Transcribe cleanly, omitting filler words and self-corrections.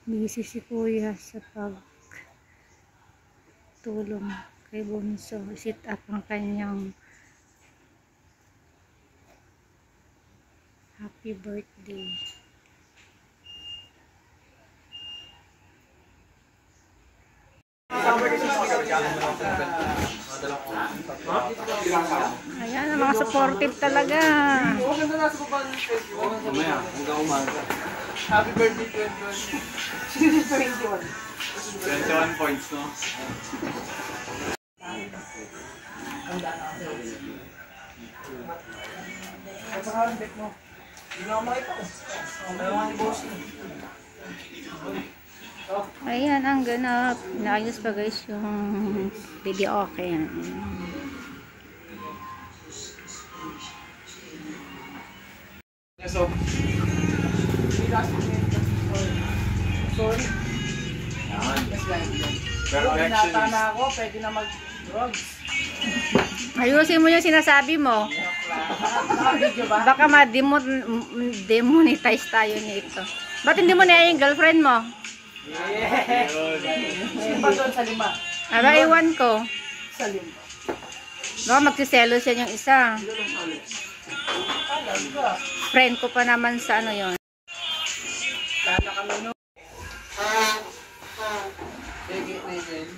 Busy si Kuya sa pagtulong kay Bunso. Sit up ang kanyang happy birthday. Ayan, ang mga supportive talaga. Happy birthday, 21. 21 points, no? Ayan ang ganap. Naayos pa guys yung video. Okay. So, sorry. Pero nata na ako, pwede na mag-drugs. Ayusin mo yung sinasabi mo. Baka ma-demonetize tayo nito. Ba't hindi mo na yung girlfriend mo? Yeah! Simba doon sa 5. Aba, iwan ko. Sa 5. Baka magsiselos yan yung isa. Friend ko pa naman sa ano yon. Lala kami no. Sige, Nathan.